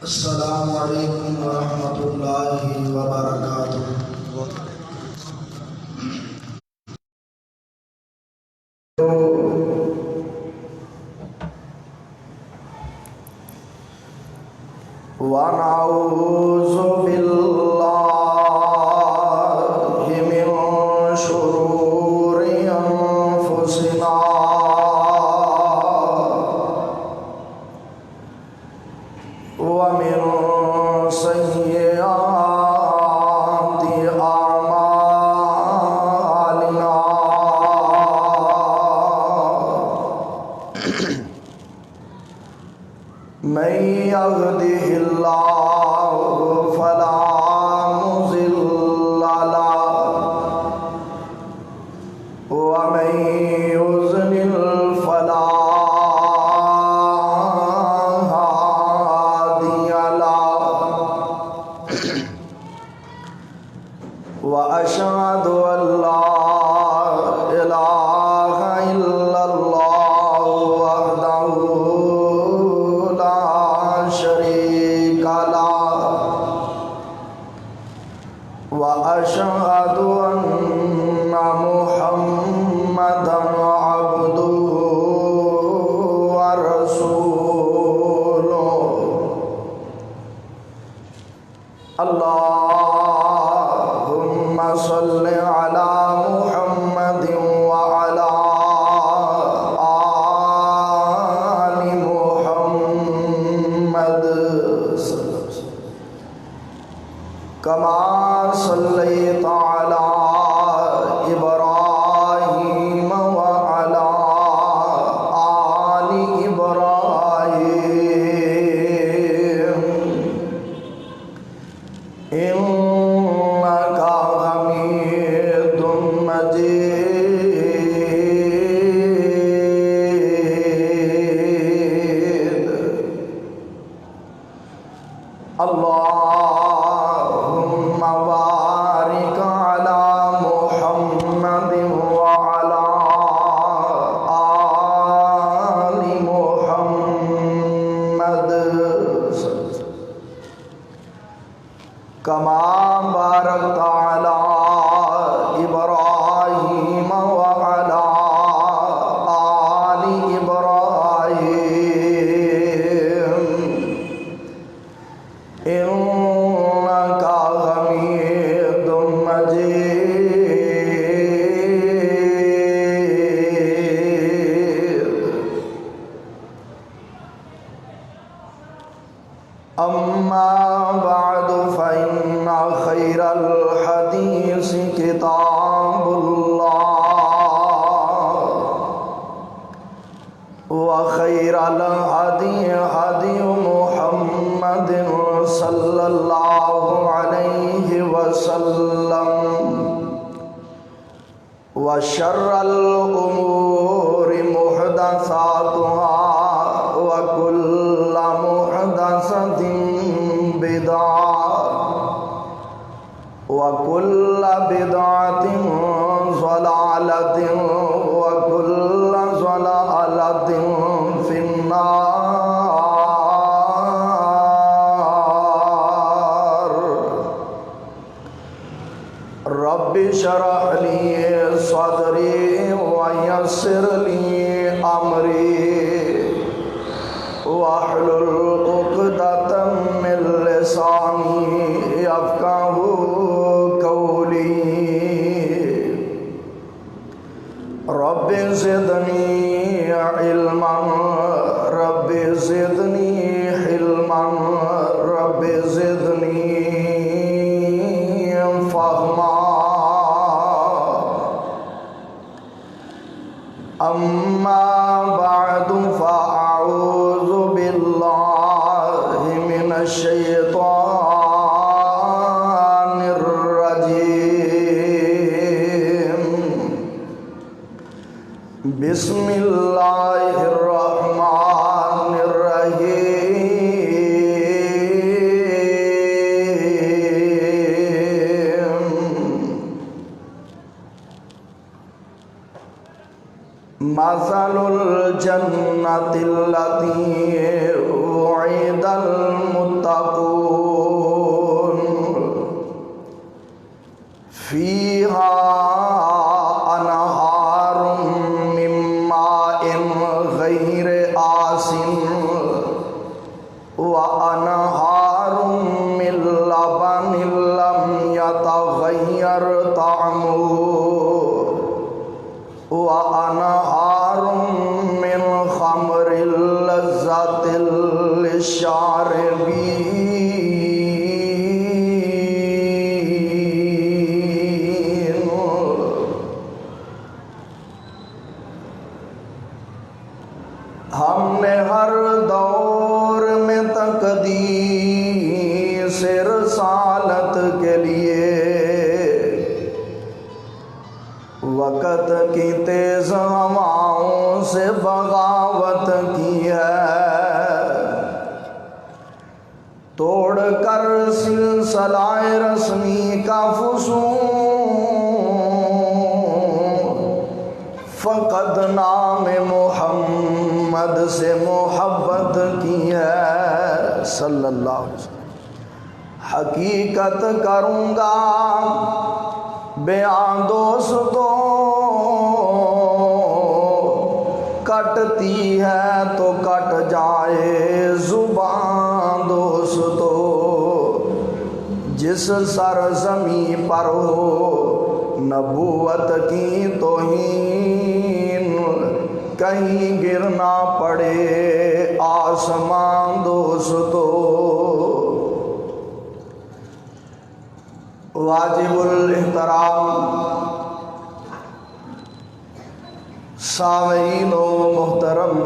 السلام علیکم ورحمۃ اللہ وبرکاتہ۔ وَنَعُوذُ بِاللَّهِ مِن شُرُورِ أَنفُسِنَا وَمِن سَيِّئَاتِ أَعْمَالِنَا، مَن يَهْدِهِ اللَّهُ فَلَا مُضِلَّ لَهُ وَمَن يُضْلِلْ فَلَا هَادِيَ لَهُ، وَأَشْهَدُ أَن لَّا إِلَٰهَ إِلَّا اللَّهُ وَحْدَهُ شريك له، وأشهد أن محمدا عبده ورسوله، اللهم صل على محمد وعلى كما صليت على إبراهيم وعلى آل إبراهيم إنك حميد مجيد. اللهم بارك على محمد وعلى آل محمد كما باركت على إبراهيم وعلى آل إبراهيم إنك حميد مجيد. أما بعد فإن خير الحديث كتاب الله، وخير الهدي هدي محمد صلى الله عليه وسلم، وشر الأمور محدثاتها، وكل محدثة بدعة، وكل بدعة ضلالة، وكل ضلالة في النار. رب اشرح لي صدري ويسر لي أمري واحلل عقدة من لساني يفقهوا قولي. رب زدني علما، رب زدني حلما، رب زدني فهما. أما بعد فأعوذ بالله من الشيطان الرجيم. بسم الله الرحمن الرحيم. مثل الجنة التي وعد المتقون للشاربين ہم نے ہر دور میں تقدیس رسالت کے لیے وقت کی تیز ہواؤں سے بغاوت کی ہے، توڑ کر سلسلہ رسمی کا فسون، فقط نام محمد سے محبت کی ہے صلی اللہ علیہ وسلم۔ حقیقت کروں گا بیان دوستو، کٹتی ہے تو کٹ جائے زبان دوستو، جس سرزمین پر ہو نبوت کی توہین، کہیں گرنا پڑے آسمان دوستو۔ واجب الاحترام سامعین و محترم،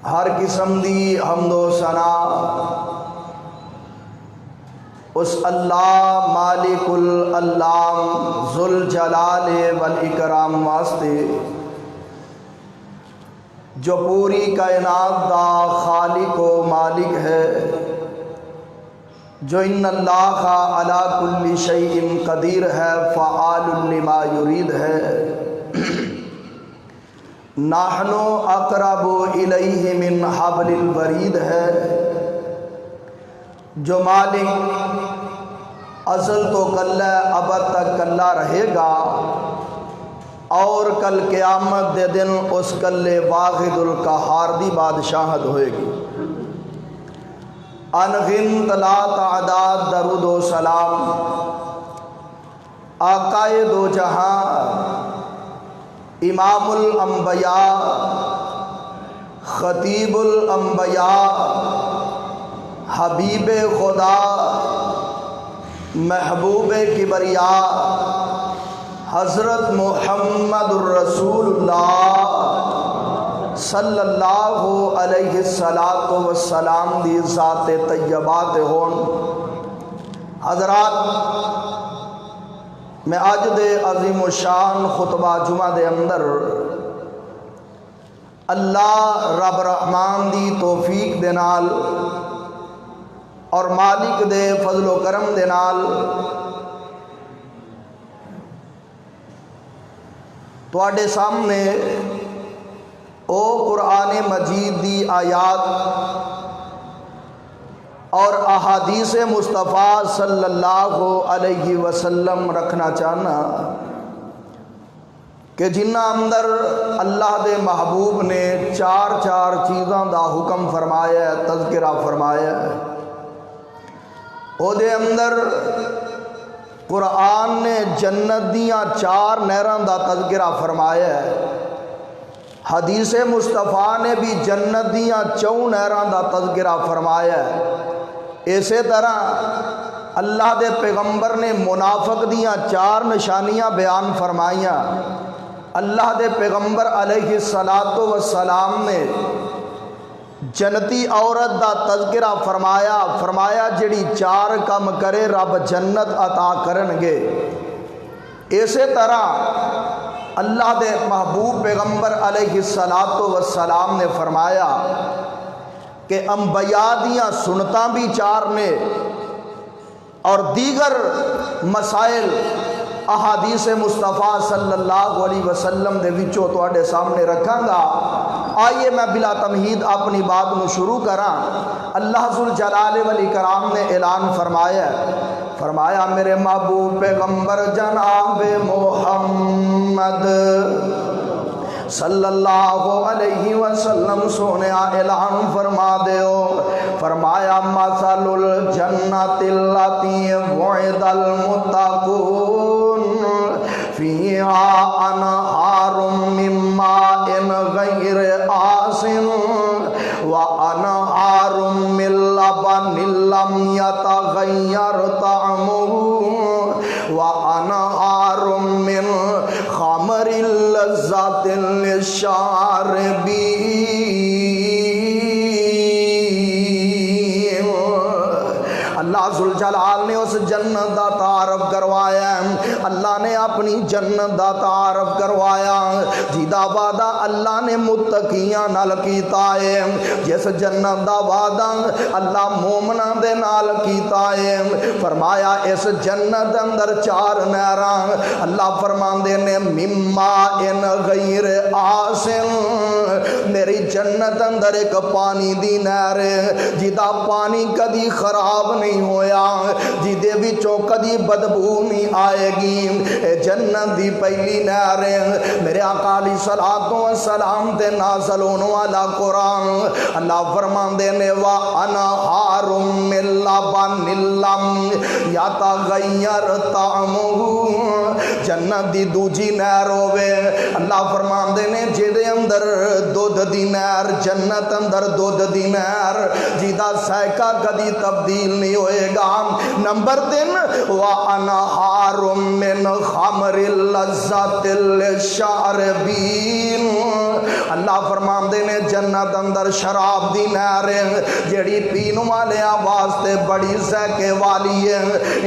ہر قسم دی حمد و ثنا اس اللہ مالک العلام ذوالجلال والاکرام واسطے جو پوری کائنات دا خالق و مالک ہے، جو ان اللہ علی کل شیء قدیر ہے، فعال لما یرید ہے۔ نحن اقرب الیہ من حبل الورید ہے، جو مالک ازل تو کلہ ابد تک کلہ رہے گا، اور کل قیامت دے دن اس کلے واحد القہار دی بادشاہت ہوئے گی۔ انگنت لا تعداد درود و سلام آقائے دو جہاں، امام الانبیاء، خطیب الانبیاء، حبیب خدا، محبوب کبریاء، حضرت محمد الرسول اللہ صلی اللہ علیہ السلام دی ذات طیبات ہون۔ حضرات، میں آج دے عظیم و شان خطبہ جمعہ دے اندر اللہ رب رحمان دی توفیق دے نال اور مالک دے فضل و کرم دے نال تواڈے سامنے او قرآن مجید دی آیات اور احادیث مصطفیٰ صلی اللہ علیہ وسلم رکھنا چاہنا کہ جنہ اندر اللہ دے محبوب نے چار چیزاں دا حکم فرمایا ہے، تذکرہ فرمایا ہے۔ او دے اندر قرآن نے جنت دیاں 4 نہراں دا تذکرہ فرمایا ہے، حدیث مصطفیٰ نے بھی جنت دیاں 4 نہراں دا تذکرہ فرمایا ہے۔ اسی طرح اللہ دے پیغمبر نے منافق دیاں 4 نشانیاں بیان فرمائیاں۔ اللہ دے پیغمبر علیہ السلام نے جنتی عورت دا تذکرہ فرمایا جڑی 4 کم کرے رب جنت عطا کرنگے۔ اسی طرح اللہ دے محبوب پیغمبر علیہ السلام نے فرمایا کہ انبیاء دیاں سنتاں بھی 4 نے، اور دیگر مسائل احادیث مصطفیٰ صلی اللہ علیہ وسلم دے وچوں تواڈے سامنے رکھاں گا۔ آئیے میں بلا تمہید اپنی بات نو شروع کراں۔ اللہ ذوالجلال والاکرام نے اعلان فرمایا میرے محبوب پیغمبر جناب محمد صلی اللہ علیہ وسلم سونے اعلان فرما دیو، فرمایا مثل الجنت اللاتی وعد المتقون فیہا انہار من ماء غیر آسن وأنهار من لبن لم يتغير طعمه وأنهار من خمر لذة للشاربين۔ اللہ ذوالجلال نے اس جنت دا تعارف کروایا، اللہ نے اپنی جنت دا تعارف کروایا جیدا وعدہ اللہ نے متقیاں نال کیتا ہے، جس جنت دا وعدہ اللہ مومناں دے نال کیتا ہے۔ فرمایا اس جنت اندر 4 نہراں، اللہ فرماندے نے مما ان غیر آسن، میری جنت اندر ایک پانی دی نہر جیدا پانی کدی خراب نہیں ہویا، جیدے وچوں کدی بدبو نہیں آئے گی، اے جنت دی پہلی نہر میرے آقا علیہ الصلوۃ والسلام تے نازل ہونے والا قرآن۔ اللہ فرماندے نے وَأَنْهَارٌ مِّن لَبَنٍ لَّمْ يَتَغَيَّرْ طَعْمُهُ، جنت دی دوجی نہر ہوے، اللہ فرماندے نے جیدے اندر دودھ دی نہر، جنت اندر دودھ دی نہر جیدہ ذائقہ کدی تبدیل نہیں ہوئے گا۔ نمبر 3 وَأَنْهَارٌ مِّنْ خَمْرٍ لَذَّةٍ لِلشَّارِبِينَ، اللہ فرماندے نے جنت اندر شراب دی نہر جیڑی پین والیاں واسطے بڑی ذائقے والی ہے،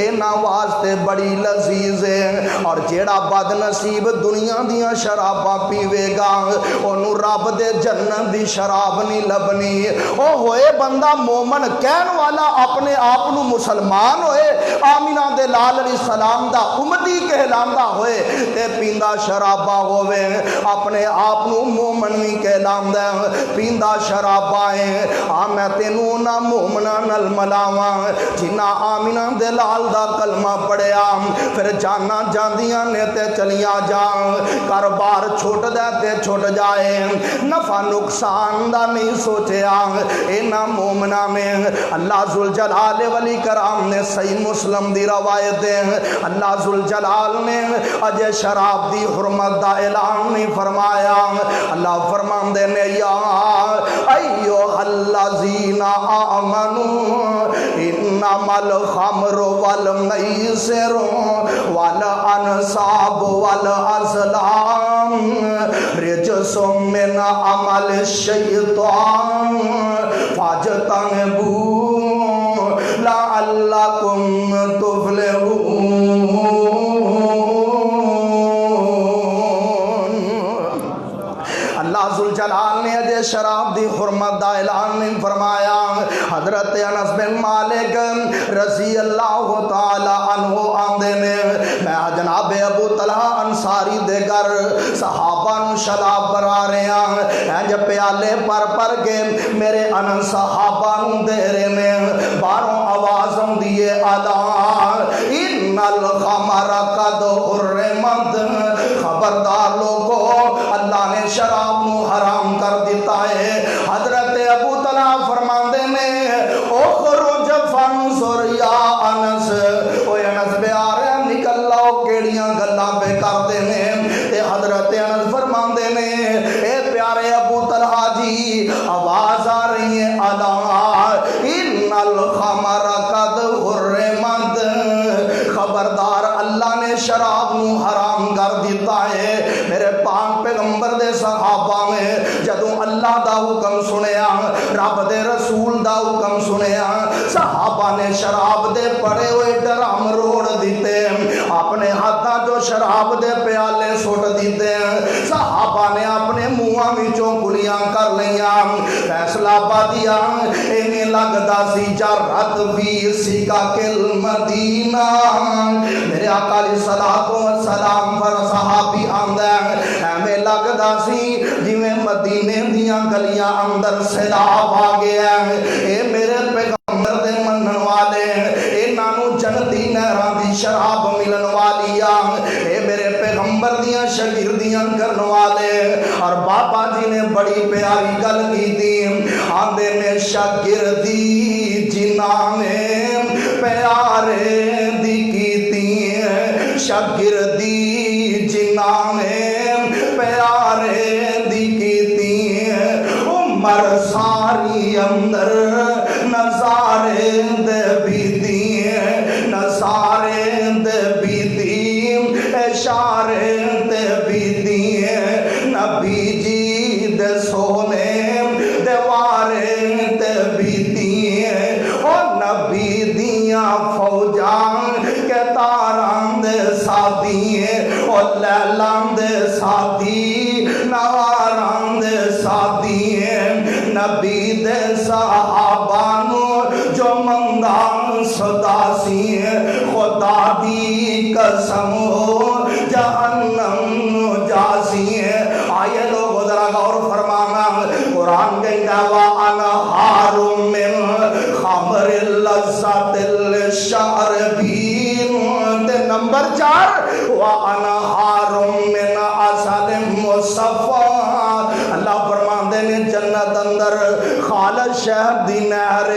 انہاں واسطے بڑی لذیذ ہے، اور جیڑا بد نصیب دنیا دیاں شراباں پیوے گا انہوں رب دے جنت دی شراب نہیں لبنی۔ او ہوئے بندہ مومن کہن والا اپنے آپ نو مسلمان ہوئے، آمینہ دے لال علیہ السلام دا امتی کہلاندا ہوئے تے پیندا شرابہ ہوئے، اپنے آپ نو مومن نہیں کہلاندا پیندا شرابہ ہے۔ میں تینوں نہ مومنہ نل ملاواں جنہ آمینہ دے لال دا کلمہ پڑھیا پھر جانا جاندیاں نے تے چلیاں جان، کاروبار چھوٹ دے تے چھوٹ جائے، نفع نقصان دا نہیں سوچیا، اینا مومنہ میں اللہ ذوالجلال ولی کرام نے صحیح مسلم دی روایت ہے، اللہ ذوالجلال نے اجے شراب دی حرمت دا اعلان نہیں فرمایا، اللہ فرماندے نے یا ایوہ الذین آمنوا انما الخمر والمیسر والانصاب والازلام رجس من عمل الشیطان فاجتنبوه لعلکم تفلحون۔ اللہ ذوالجلال نے اجے شراب دی حرمت دا اعلان نہیں فرمایا۔ حضرت انس بن مالک رضی اللہ تعالی عنہ آندے نے میں جناب ابو طلحہ انصاری دے گھر صحابہ نو شراب برا رہے ہیں، جب پیالے پر پر کے میرے انس صحابہ نو دے رہے ہیں، باروں آواز دیئے الا ان الخمر قد حرمت، خبردار لوگو اللہ نے شراب نو حرام کر دیتا ہے۔ حضرت ابو طلحہ فرماندے نے اخرج فانظر یا انس، او انس بیار نکل لاؤ کیڑیاں گلاں پہ کر دینے، تے حضرت انس فرماندے نے اے پیارے ابو طلحہ جی آواز آ رہی ہے الا ان الخمر قد حرمت، خبردار اللہ نے شراب نو حرام کر دیتا ہے۔ میرے پاک پیغمبر دے صحابہ میں جدوں اللہ دا حکم سنیا، رب دے رسول دا حکم سنیا، صحابہ نے شراب دے پڑے ہوئے ڈرام روڑ دیتے، اپنے ہاتھاں جو شراب دے پیالے سٹ دیتے، صحابہ نے اپنے منہاں وچوں گلیاں کر لیاں، فیصلہ پا دیا انہیں لگدا سی جرت فی سکاکل مدینہ۔ میرے آقا علیہ الصلوۃ والسلام پر صحابی آندا ایویں لگدا سی جویں مدینے دیاں گلیاں اندر سیلاب آ گیا، اے میرے پیغمبر دے منن والے انہاں نو جنتی نہراں دی شراب ملن والی آ، اے میرے پیغمبر دیاں شاگردیاں کرن والے۔ اور بابا جی نے بڑی پیاری گل کیتی، آندے نے شاگردی جنہاں نے پیارے دی کیتی، شاگردی جنہاں نے پیارے دی کیتی، پر ساری اندر نظارے دے بیدی نظارے دے بیدی اشارے دے بیدی نبی جی دے سونے دیوارے دے بیدی او نبی دیاں فوجان کے تاران دے ساتھی او لیلان دے ساتھی نواران دے ساتھی نبی دے صحابانو جو مندان صداسی خدا دی قسم ہو جہنم جاسی آئے لوگ ذرا غور فرمانا قرآن کہتا ہے وَأَنْهَارٌ مِّنْ خَمْرِ اللَّذَّةِ لِلشَّارِبِينَ نمبر 4 وَأَنْهَارٌ مِّنْ عَسَلٍ مُّصَفًّى اللہ فرماندے نے جنت اندر خالص شہد دی نہر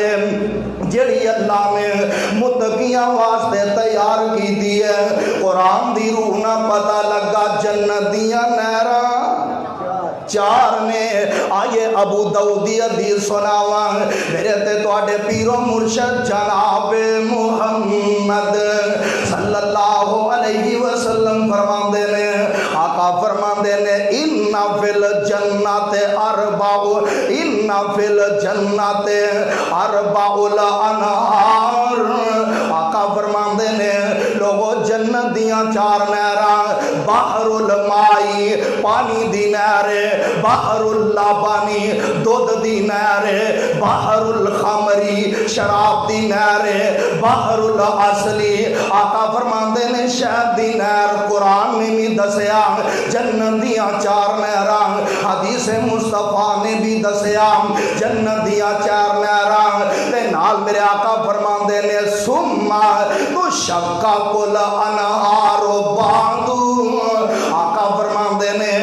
جڑی اللہ نے متقیاں واسطے تیار کی دی ہے قرآن دی روح نہ پتہ لگا جنت دیاں نہراں 4 نے آئے ابو داؤدی حدیث سناواں میرے تے تواڈے پیر و مرشد جناب محمد صلی اللہ علیہ وسلم فرماندے نے آقا فرماندے نے ان فی الجنت اربع ان فی الجنت اربع الانہار آقا فرماندے نے لوگو جنت دیاں 4 نہراں بحر المائی پانی دی نہر بحر اللبانی دودھ دی نہر بحر الخمری شراب دی نہر بحر العسلی آقا فرماندے نے شہد دی نہر قرآن نے بھی دسیا جنت دیاں 4 نہراں حدیث مصطفیٰ نے بھی دسیا جنت دیاں 4 نہراں تے نال میرے آقا فرماندے نے سما تو شکا کل انہار باندو آقا فرماندے نے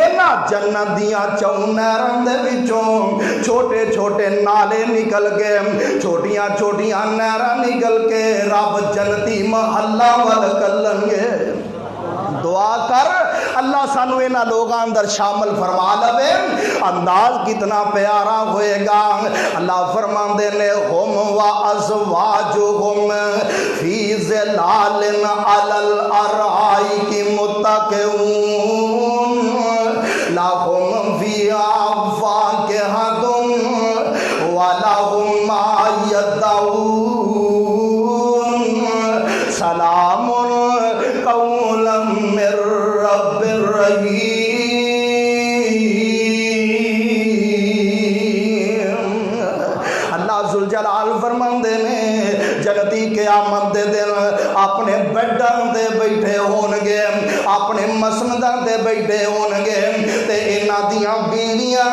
اینا جنت دیاں 4 نہراں دے وچوں چھوٹے چھوٹے نالے نکل کے چھوٹیاں چھوٹیاں نہراں نکل کے رب جنتی محلہ ول کلن گے دعا کر اللہ سانو اینا لوگاں اندر شامل فرما لوے انداز کتنا پیارا ہوئے گا اللہ فرماندے نے ہم و ازواجہم فی ظلال علی الارائک متکئون لہم فیہا فاکہۃ ولہم ما یدعون سلام قولا من رب الرحیم اللہ ذوالجلال فرماندے نے جنتی قیامت دے دن اپنے بیڈاں دے بیٹھے ہونگے اپنے مسنداں دے بیٹھے ہونگے تے انہاں دیاں بیویاں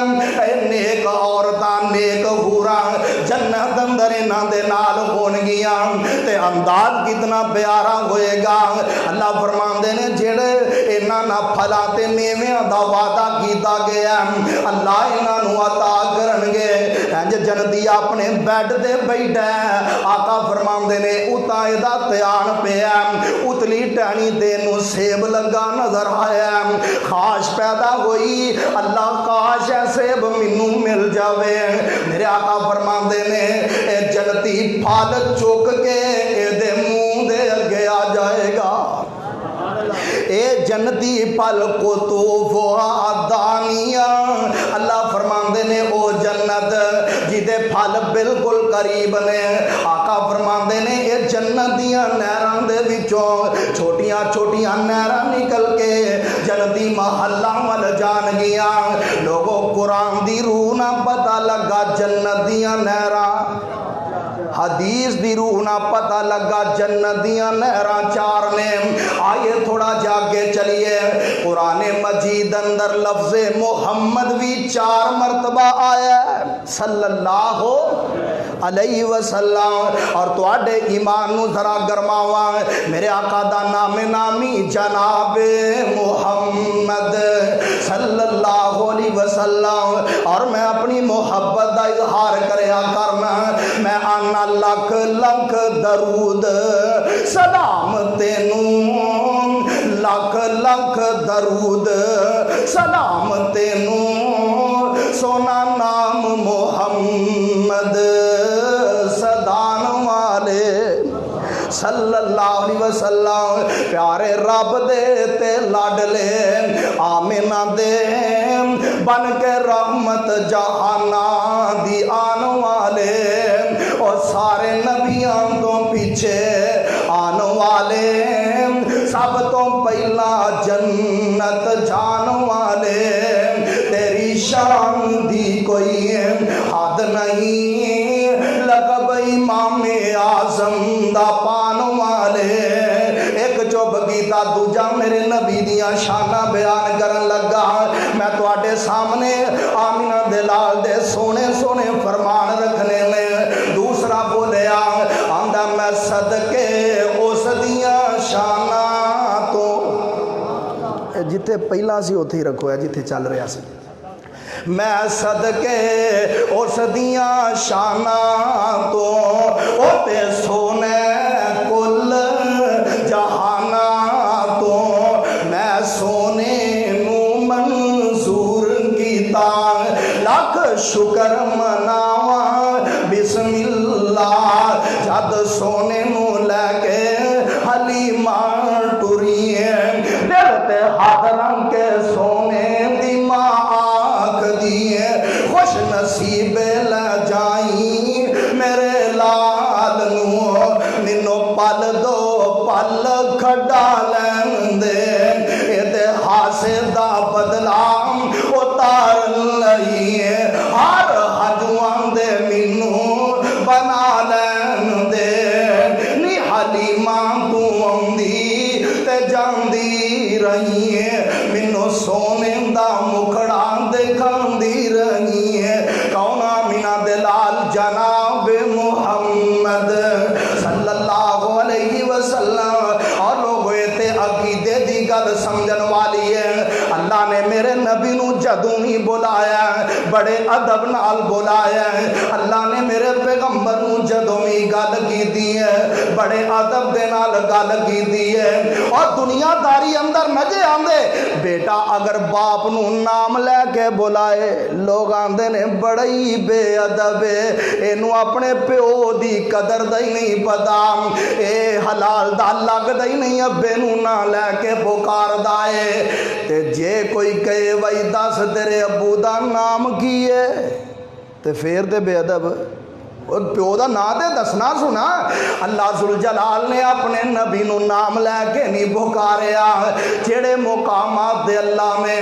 نیک عورتاں نیک حوراں جنت اندر انہاں دے نال ہونگیاں تے انداز کتنا پیارا ہوئے گا اللہ فرماندے نے جڑے انہاں نہ پھلاں تے میویاں دا وعدہ کیتا گیا اللہ انہاں نوں عطا کرنگے انج جنتی اپنے بیڈ تے بیٹھا آقا فرماندے نے اتا دا تیان پیا اتلی ٹہنی تے نو سیب لگا نظر آیا خواہش پیدا ہوئی اللہ کاش اے سیب مینوں مل جاوے میرے آقا فرماندے نے اے جنتی پھل چک کے اے دے منہ دے اگے آ جائے گا اے جنتی پھل قطوفھا دانیہ اللہ فرماندے نے او جنت جدے پھل بالکل قریب نے آقا فرماندے نے اے جنت دیاں نہراں دے وچوں چھوٹیاں چھوٹیاں نہراں نکل کے جنتی محلہ ول جان گیاں لوگوں قرآن دی روح نہ پتہ لگا جنت دیاں نہراں حدیث دی روح نہ پتہ لگا جنت دیاں نہراں 4 نے آئیے تھوڑا جاگے چلیے قرآن مجید اندر لفظ محمد بھی 4 مرتبہ آیا ہے صلی اللہ علیہ وسلم اور تو آڈے ایمان نو ذرا گرماواں میرے آقا دا نام نامی جناب محمد صلی اللہ علیہ وسلم اور میں اپنی محبت دا اظہار کریا کرنا میں آنا لکھ لکھ درود سلام تینوں لکھ لکھ درود سلام تینوں سونا نام محمد سدان والے صلی اللہ علیہ وسلم پیارے رب دے تے لاڈلے آمینہ دے بن کے رحمت جہانا دی آن والے اور سارے نبیاں تو پیچھے آن والے سب تو پہلا جنت جان والے تیری شان دی کوئی حد نہیں لقب امام اعظم دا پان والے ایک چوب گیتا دوجا میرے نبی دیاں شانہ بیان کرن لگا میں تواڈے سامنے آمینہ دلال دے سونے سونے فرمان رکھنے میں دوسرا بولیا آندہ میں صدقے اس دیاں شانہ تو جتے پہلا سی ہوتے ہی رکھو ہے جتے چل رہا سی میں صدقے اس دیاں شانہ تو اوتے سونے کل جہانہ تو میں سونے نو منظور کیتا لاکھ شکر مناواں بسم اللہ جد سونے نو لے کے حلیمہ ٹریے دل تے حاضران کے سونے دی ماں آنکھ دیے خوش نصیب لجائیں میرے لال نو منو پل دو پل کھڈا لین دے اے ہاسے دا بدلام اتار لئیے ہر حجوان دے منو بنا لین دے نی حلیمہ تو آندی تے جاندی رہی ہے منو سونے دا مکھڑا دکھاندی رہی ہے کون آمینہ دلال جناب محمد صلی اللہ علیہ وسلم اور لوگ تے عقیدے دی گل سمجھن والی ہے اللہ نے میرے نبی نو جدوں ہی بلایا بڑے ادب نال بلایا اللہ نے میرے پیغمبر نو جدوں ہی گل کیتی ہے بڑے ادب دے نال گل کیتی ہے اور دنیا داری اندر نجے آندے بیٹا اگر باپ نو نام لے کے بلائے لوگ آندے نے بڑی بے ادب اینو اپنے پیو دی قدر دا ہی نہیں پتا اے حلال دا لگ دا ہی نہیں ابے نو نہ لے کے پکار دائے تے جے کوئی کہے وہی دس تیرے ابو دا نام کیے تے پھر دے بے ادب اور پیو دا نا دے دسنا سنا اللہ ذوالجلال نے اپنے نبی نو نام لے کے نہیں پکاریا جڑے مقامات دے اللہ نے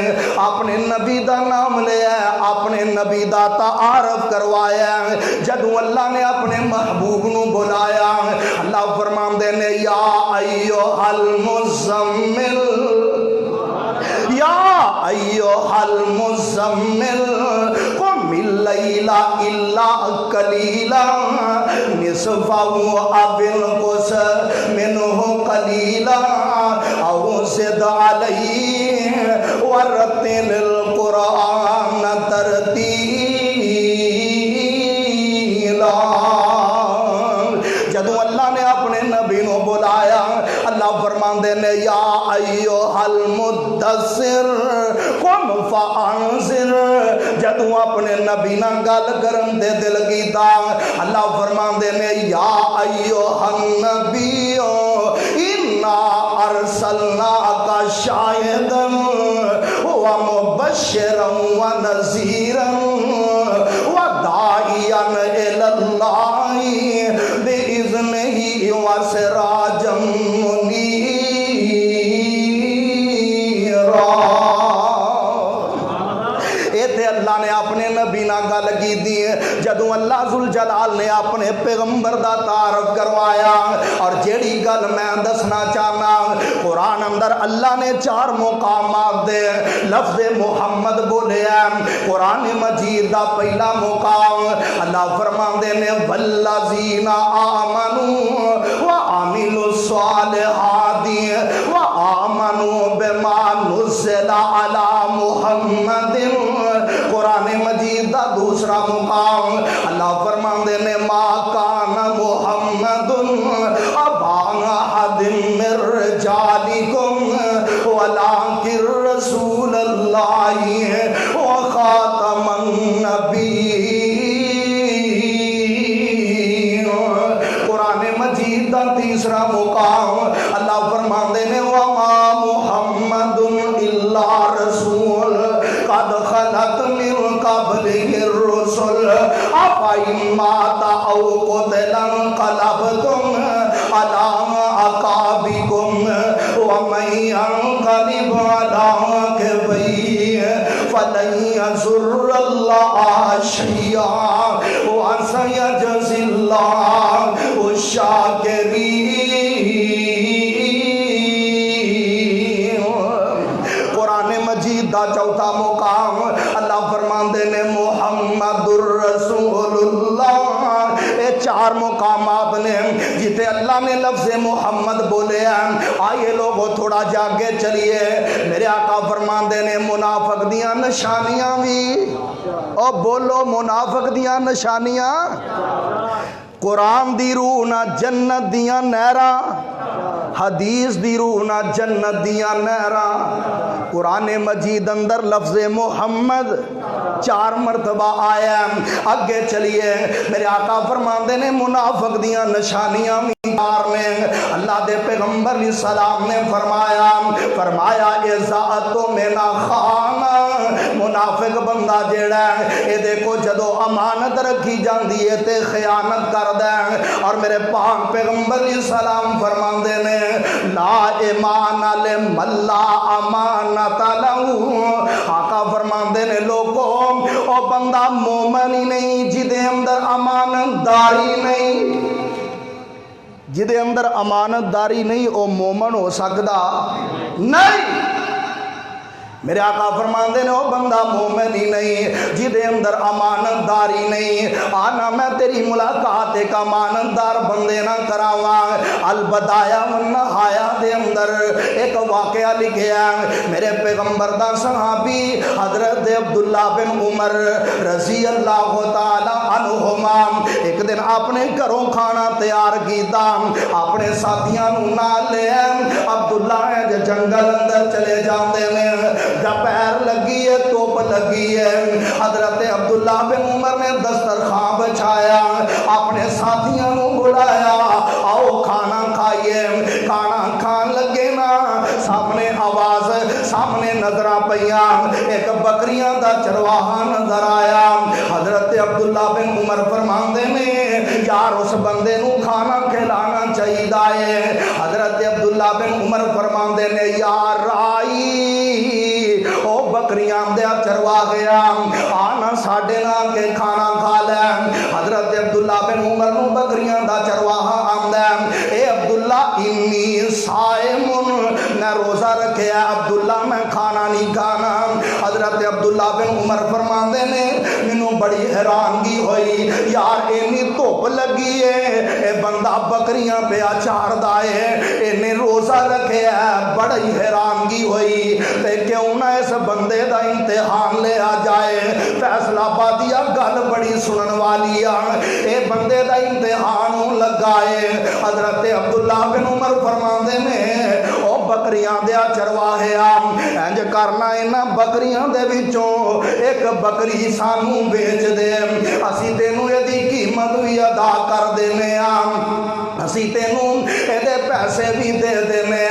اپنے نبی دا نام لیا اپنے نبی دا تعارف کروایا جدوں اللہ نے اپنے محبوب نو بلایا اللہ فرماندے نے یا ایھا المزمل یا ایھا المزمل قم اللیل الا قلیلا نصفہ او انقص منہ قلیلا او زد علیہ ورتل القرآن ترتیلا جدوں اللہ نے اپنے نبی نو بلایا اللہ فرماندے نے یا ایھا المدثر قم فانذر جدوں اپنے نبی نہ گل کرن دے دل کیتا اللہ فرماندے نے یا ایھا النبی انا ارسلناک شاہدا ومبشرا ونذیرا وداعیا الی اللہ باذنہ وسراجا منیرا اللہ نے اپنے نبی نہ گل کی دی جدوں اللہ ذوالجلال نے اپنے پیغمبر دا تعارف کروایا اور جیڑی گل میں دسنا چاہنا قرآن اندر اللہ نے 4 مقامات دے لفظ محمد بولیا قرآن مجید دا پہلا مقام اللہ فرماندے نے والذین آمنوا وعملوا الصالحات وآمنوا بما نزل علی محمد قرآن مجید دا دوسرا مقام اللہ فرماندے نے ما کان محمد ابا احد من رجالکم ولکن رسول اللہ وخاتم فَإِن مَّاتَ أَوْ قُتِلَ انقَلَبْتُمْ عَلَىٰ أَعْقَابِكُمْ وَمَن يَنقَلِبْ عَلَىٰ عَقِبَيْهِ فَلَن يَضُرَّ اللَّهَ شَيْئًا وَسَيَجْزِي اللَّهُ الشَّاكِرِينَ۔ قرآن مجید دا چوتھا مقام اللہ فرماندے نے محمد الرسول اللہ۔ اے چار مقامات نے جتے اللہ نے لفظ محمد بولے ہیں۔ آئیے لوگوں تھوڑا جاگے چلیے، میرے آقا فرماندے نے منافق دیاں نشانیاں بھی، او بولو منافق دیاں نشانیاں، قرآن دی روح نہ جنت دیاں نہراں، حدیث دی روح نہ جنت دیاں نہراں۔ قرآن مجید اندر لفظ محمد 4 مرتبہ آیا ہے۔ اگے چلیے، میرے آقا فرماندے نے منافق دیاں نشانیاں چار نے۔ اللہ دے پیغمبر علیہ السلام نے فرمایا اذا مینا خانہ، منافق بندہ جیڑا ہے اے دیکھو جدو امانت رکھی جاندی ہے تے خیانت کر دیں۔ اور میرے پاک پیغمبر علیہ السلام فرماندے نے لا ایمان لمن لا امانت لہو، آقا فرماندے نے لوگوں او بندہ مومن ہی نہیں جدے اندر امانت داری نہیں، جدے اندر امانت داری نہیں او مومن ہو سکدا نہیں۔ میرے آقا فرماندے نے او بندہ مومن ہی نہیں جدے اندر امانت داری نہیں۔ آنا میں تیری ملاقات ایک امانت دار بندے نہ کراواں۔ البدایا والنہایا دے اندر ایک واقعہ لکھیا میرے پیغمبر دا صحابی حضرت عبداللہ بن عمر رضی اللہ تعالی عنہما ایک دن اپنے گھروں کھانا تیار کیتا، اپنے ساتھیاں نوں نال لے عبداللہ جنگل اندر چلے جاندے نے۔ دوپہر لگی ہے، توپ لگی ہے، حضرت عبداللہ بن عمر نے دسترخوان بچھایا، اپنے ساتھیوں کو بلایا، آؤ کھانا کھائیے۔ کھانا کھان لگے نا، سامنے آواز، سامنے نظراں پیاں، ایک بکریاں دا چرواہا نظر آیا۔ حضرت عبداللہ بن عمر فرماندے نے یار اس بندے نو کھانا کھلانا چاہیے۔ حضرت عبداللہ بن عمر فرماندے نے یار رائی او بکریاں دیا چروا گیا، آنا ساڑھے نہ کے کھانا کھا لیں۔ حضرت عبداللہ بن عمر نو بکریاں دا چرواہا آمدہ، اے عبداللہ انی صائمن، میں روزہ رکھے ہے عبداللہ میں کھانا نہیں کھانا۔ حضرت عبداللہ بن عمر فرماندے نے منوں بڑی حیرانگی ہوئی، یار اینی دھوپ لگی ہے، اے بندہ بکریاں پہ اچار دائے، اینے روزہ رکھے ہے، بڑی حیرانگی ہوئی تے کیوں نہ اس بندے دا امتحان لے آ جائے۔ فیصلہ بادیا گل بڑی سنن والی اے بندے دا امتحان لگائے۔ حضرت عبداللہ بن عمر فرماندے نے او بکریاں دیا چرواہے انج کرنا انہاں بکریاں دے وچوں ایک بکری سانوں بیچ دے، اسی تینوں یہ دی قیمت بھی ادا کر دینے اسی تینوں ایدے پیسے بھی دے دینے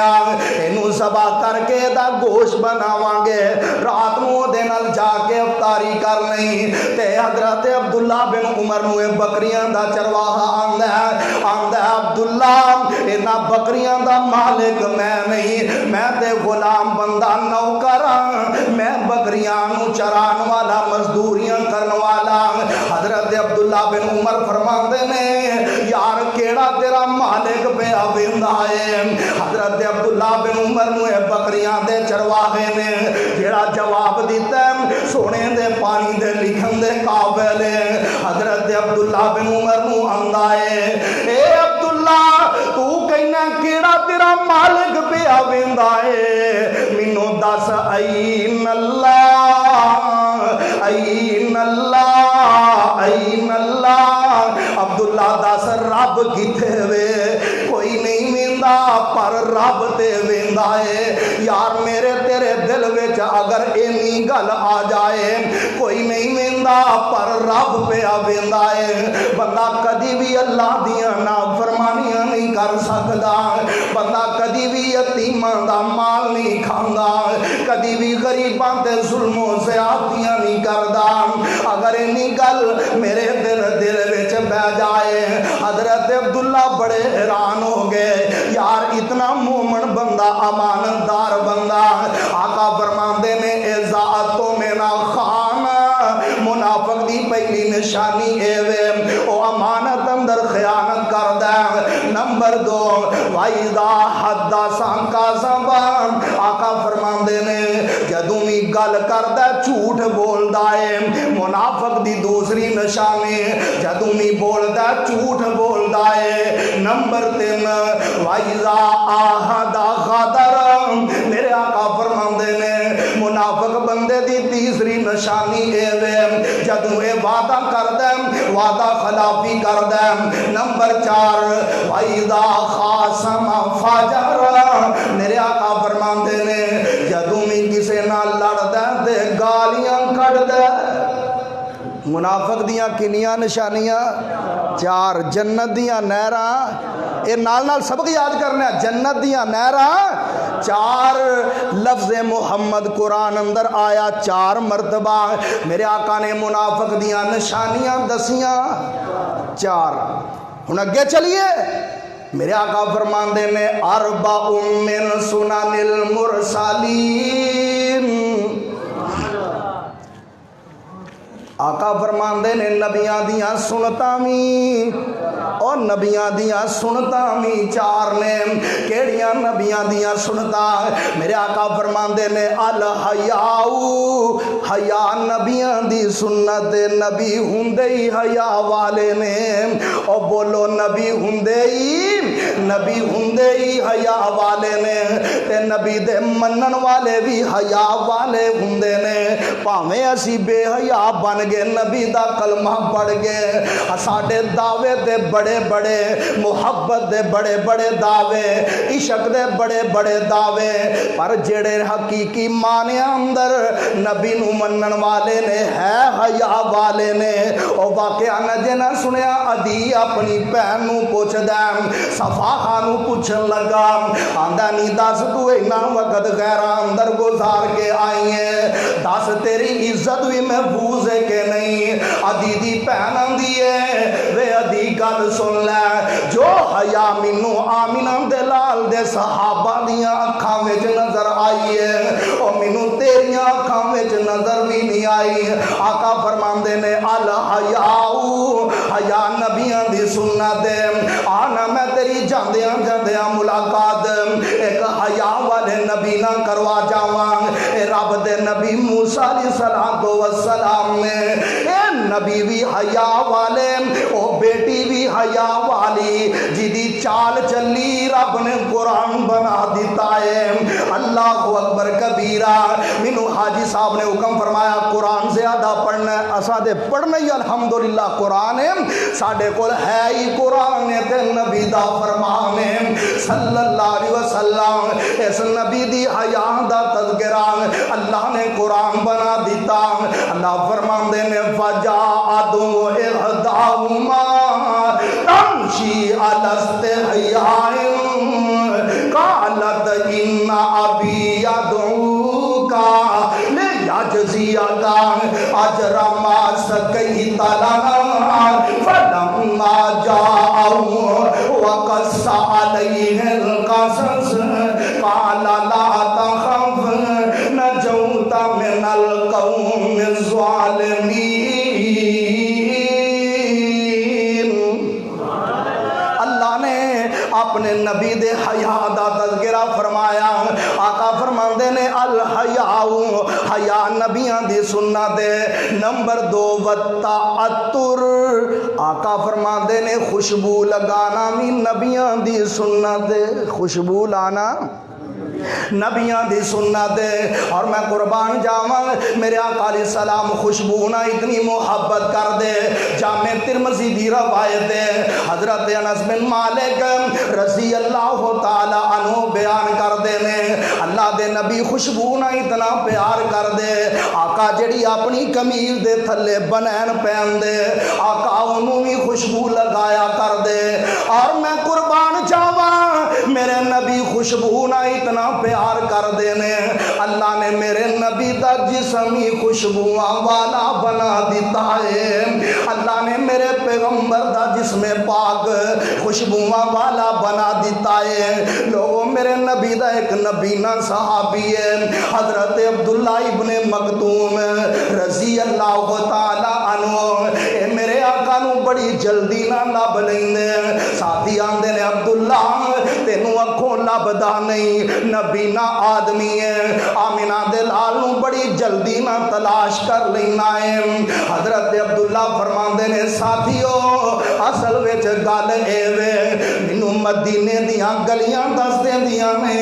اینوں ذبح کر کے دا گوشت بناواں گے، رات نو دے نال جا کے افطاری کر نہیں۔ تے حضرت عبداللہ بن عمر نو بکریاں دا چرواہا آندا ہے عبداللہ انہاں بکریاں دا مالک میں نہیں، میں تے غلام بندہ نوکر ہاں، میں بکریاں نو چران والا مزدوریاں کرن والا۔ حضرت عبداللہ بن عمر فرماندے نے یار کیڑا تیرا مالک پہ آویندا ہے؟ حضرت عبداللہ بن عمر نو بکریاں دے چرواہے نے جیڑا جواب دیتا ہے سونے دے پانی دے لکھن دے قابل ہے۔ حضرت عبداللہ بن عمر نو آندا ہے اے عبداللہ تو کہنا کیڑا تیرا مالک پہ آویندا ہے؟ مینوں دس این اللہ این اللہ این اللہ۔ عبداللہ دس رب کتے وے؟ کوئی نہیں ویندا پر رب تے ویندا ہے۔ یار میرے تیرے دل وچ اگر اینی گل آ جائے کوئی نہیں ویندا پر رب پہ ویندا ہے۔ بندہ کدی بھی اللہ دیاں نافرمانیاں نہیں کر سکدا، بندہ کدی بھی یتیماں دا مال نہیں کھاندا، کدی بھی غریباں تے ظلم و زیادتیاں نہیں کردا۔ اگر اینی گل میرے دل عبداللہ بڑے حیران ہو گئے، یار اتنا مومن بندہ، امانتدار بندہ۔ آقا فرماندے نے اذاعتوں میں نہ خانہ، منافق دی پہلی نشانی اے وے او امانت اندر خیانت کر دے۔ نمبر 2 وَإِذَا حَدَّثَ كَذَبَ، آقا فرماندے نے جدوں بھی گل کردا جھوٹ بولدا ہے۔ منافق دی دوسری نشانی جدوں بھی بولدا جھوٹ بولدا ہے۔ نمبر 3 وَإِذَا عَاهَدَ غَدَرَ، میرے آقا فرماندے نے منافق بندے دی تیسری نشانی اے وے جدوں اے وعدہ کردا وعدہ خلافی کردا۔ نمبر 4 وَإِذَا خَاصَمَ فَجَرَ، میرے آقا فرماندے نے جدوں بھی کسے نال لڑدا تے گالیاں کڈدا۔ منافق دیاں کنیاں نشانیاں؟ 4۔ جنت دیاں نہراں، اے نال نال سبق یاد کرنا ہے، جنت دیاں نہراں 4 لفظ محمد قرآن اندر آیا 4 مرتبہ۔ میرے آقا نے منافق دیاں نشانیاں دسیاں 4۔ ہن اگے چلیے، میرے آقا فرماندے نے اربع من سنن المرسلین، آقا فرماندے نے نبیاں دیاں سنتاں وی اور نبیاں دیاں سنتاں وی 4 نے۔ کیڑیاں نبیاں دیاں سنتاں؟ میرے آقا فرماندے نے الحیاء، حیا نبیاں دی سنت، نبی ہوندے ہی حیا والے نے۔ اور بولو نبی ہوندے ہی حیا والے نے، تے نبی دے منن والے بھی حیا والے ہوندے نے۔ پاویں اسی بے حیا بن گئے، نبی دا کلمہ پڑھ گئے، ساڈے دعوے دے بڑے بڑے، محبت دے بڑے بڑے دعوے، عشق دے بڑے بڑے دعوے، پر جڑے حقیقی معنی اندر نبی نو منن والے نے، ہے حیا والے نے۔ او واقعہ نہ جے نہ سنیا، عدی اپنی بہن نو پوچھدا، صفاحہ نو پوچھن لگا، آندا نہیں دس تو اینا وقت غیراں اندر گزار کے آئی ہے، دس تیری عزت بھی محفوظ ہے کہ نہیں؟ عدی دی بہن آندی ہے، وے عدی گل سن لے، جو حیا مینوں آمنہ دے لال دے صحابہ دیاں اکھاں وچ نظر آئی ہے، او مینوں تیریاں اکھاں وچ نظر بھی نہیں آئی۔ آقا فرماندے نے الحیاء، حیا نبیاں دی سنت ہے۔ آنا میں تیری جاندیاں جاندیاں ملاقات ایک حیا والے نبی نہ کروا جاواں، اے رب دے نبی موسیٰ علیہ السلام نے، اے نبی بھی حیا والے، او بیٹی بھی حیا والی، جدی چال چلی رب نے قرآن بنا دیتا ہے۔ اللہ اکبر کبیرہ۔ مینوں حاجی صاحب نے حکم فرمایا قرآن زیادہ پڑھنا ہے، اساں دے پڑھنا ہی الحمدللہ قرآن ہے، ساڈے کول ہے ہی قرآن ہے تے نبی دا فرمان ہے صلی اللہ علیہ وسلم۔ اس نبی دی حیا دا تذکرہ اللہ نے قرآن بنا دیتا۔ اللہ فرماندے نے فجاءتو احداہما تمشی علی استحیاء قالت ان ابی یدعوک لیجزیک اجر ما سقیت لنا فلما جاءه وقص علیہ القصص قال لا تخف نجوت من القوم الظالمین۔ اللہ نے اپنے نبی دے حیا دا تذکرہ فرمایا۔ آقا فرماندے نے الحیاء، حیا نبیاں دی سنت ہے۔ نمبر 2 والتعطر، آقا فرماندے نے خوشبو لگانا بھی نبیاں دی سنت ہے، خوشبو لانا نبیاں دی سنت ہے۔ اور میں قربان جاواں میرے آقا علیہ السلام خوشبو نہ اتنی محبت کر دے، جامع ترمذی دی روایت ہے، حضرت انس بن مالک رضی اللہ تعالی عنہ بیان کر دے نے، اللہ دے نبی خوشبو نہ اتنا پیار کر دے، آقا جڑی اپنی قمیض دے تھلے بنین پہن دے، آقا انہوں بھی خوشبو لگایا کر دے۔ اور میں قربان جاواں میرے نبی خوشبو نہ اتنا پیار کر دینے، اللہ نے میرے نبی دا جسم ہی خوشبوواں والا بنا دیتا ہے۔ اللہ نے میرے میرے پیغمبر دا جسم پاک خوشبواں والا بنا دیتا ہے۔ لوگوں میرے نبی دا ایک نبینا صحابی ہے حضرت عبداللہ ابن مکتوم رضی اللہ تعالی عنہ، اے میرے آقا نو بڑی جلدی نہ لب لیندے، ساتھی آندے نے عبداللہ تینوں اکھوں لبدا نہیں، نبینا آدمی ہے، آمینہ دے لال نو بڑی جلدی نہ تلاش کر لینا ہے۔ حضرت عبداللہ فرماندے نے ساتھیو اصل وچ گل اے وے مینوں مدینے دیاں گلیاں دس دیندیاں نے،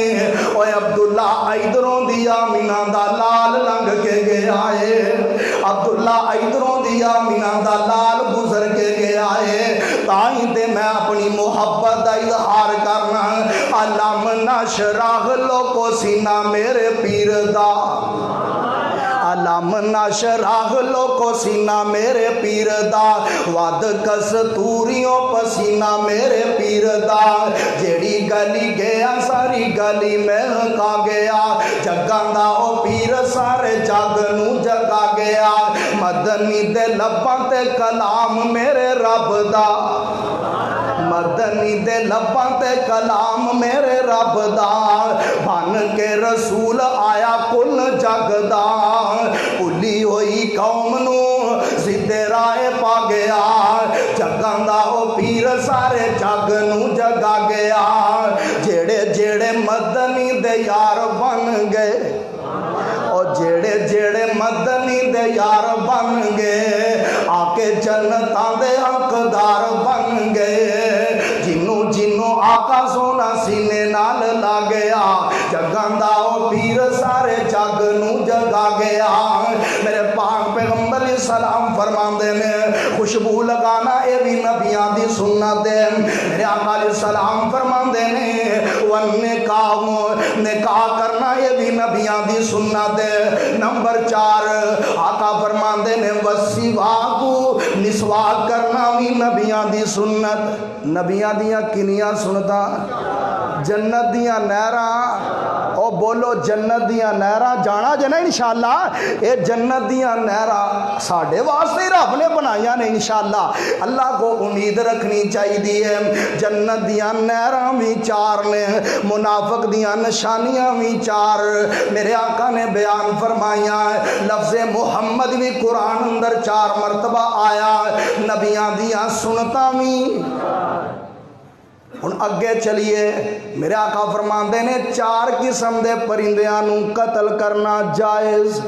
اوے عبداللہ ادھروں دی آمینہ دا لال لنگ کے گیا ہے، عبداللہ ادھروں دی آمینہ دا لال گزر کے گیا ہے، تائیں تے میں اپنی محبت دا اظہار کرنا، علم نشرح لوکو سینہ میرے پیر دا، علم نشرح لوکو سینہ میرے پیر دا، ود کستوریوں پسینہ میرے پیر دا، جیڑی گلی گیا ساری گلی مہکا گیا، جگاں دا او پیر سارے جگ نو جگا گیا، مدنی دے لباں تے کلام میرے رب دا، مدنی دے لباں تے کلام میرے رب دا، بن کے رسول آیا کل جگ دا، بھلی ہوئی قوم نو سیدھے راہ پا گیا، جگاں دا او پیر سارے جگ نو جگا گیا، جیڑے جیڑے مدنی دے یار بن گئے، اور جیڑے جیڑے مدنی دے یار بن گئے، آکے جنتاں دے حقدار بن گئے، جنوں جنوں آقا سونا سینے نال لا گیا، جگاں دا او پیر سارے جگ نو جگا گیا۔ میرے پاک پیغمبر علیہ السلام فرماندے نے خوشبو لگانا اے بھی نبیاں دی سنت ہے، میرے آقا علیہ السلام فرماندے نے نکاح کرنا یہ بھی نبیاں دی سنت ہے۔ نمبر 4 آقا فرماندے نے وسواک مسواک کرنا بھی نبیاں دی سنت، نبیاں دیاں کنیاں سنتاں، جنت دیاں نہراں، او بولو جنت دیاں نہراں جانا جنا انشاءاللہ، اے جنت دیاں نہراں ساڑھے واسطے رب نے بنائیاں نے انشاءاللہ، اللہ کو امید رکھنی چاہی دی ہے۔ جنت دیاں نہراں بھی 4 نے، منافق دیاں نشانیاں بھی 4 میرے آقا نے بیان فرمائیاں، لفظ محمد بھی قرآن اندر 4 مرتبہ آیا، نبیاں دیاں سنتاں بھی۔ ہن اگے چلیے، میرے آقا فرماندے نے 4 قسم دے پرندیاں نو قتل کرنا جائز،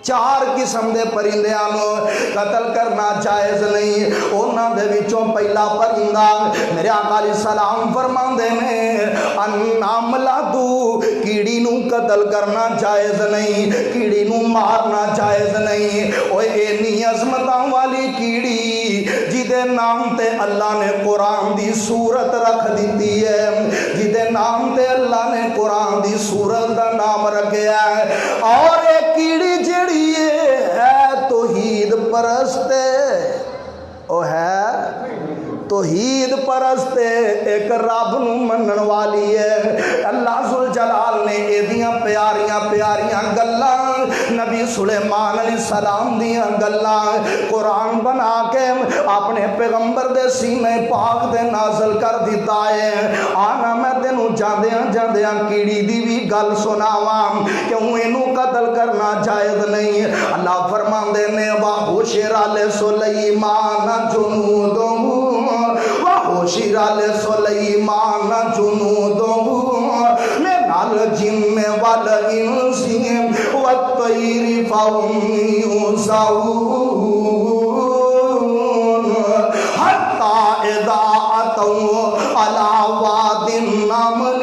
4 قسم دے پرندیاں نو قتل کرنا جائز نہیں، انہاں دے وچوں پہلا پرندہ میرے آقا علیہ السلام فرماندے نے النملۃ، کیڑی نو قتل کرنا جائز نہیں، کیڑی نو مارنا جائز نہیں، اوے اینی عظمتاں والی کیڑی جدے نام تے اللہ نے قرآن دی سورت رکھ دیتی ہے، جدے نام تے اللہ نے قرآن دی سورت دا نام رکھیا ہے، اور ایک کیڑی جیڑی ہے توحید پرست، او ہے توحید پرست، ایک رب نو منن والی ہے۔ اللہ ذوالجلال نے ایدیاں پیاریاں پیاریاں گلاں نبی سلیمان علیہ السلام دیاں گلاں قرآن بنا کے اپنے پیغمبر دے سینے پاک دے نازل کر دیتا ہے۔ آنا میں تینوں جاندیاں جاندیاں کیڑی دی بھی گل سناواں، کیوں اینو قتل کرنا جائز نہیں۔ اللہ فرماندے نے وَحُشِرَ لِسُلَیمَانَ جُنُودُهُ وَحُشِرَ لِسُلَیمَانَ جُنُودُهُ مِنَ الْجِنِّ وَالْإِنسِ وَالطَّيْرِ فَهُمْ يُوزَعُونَ حَتَّى إِذَا أَتَوْا عَلَى وَادِ النَّمْلِ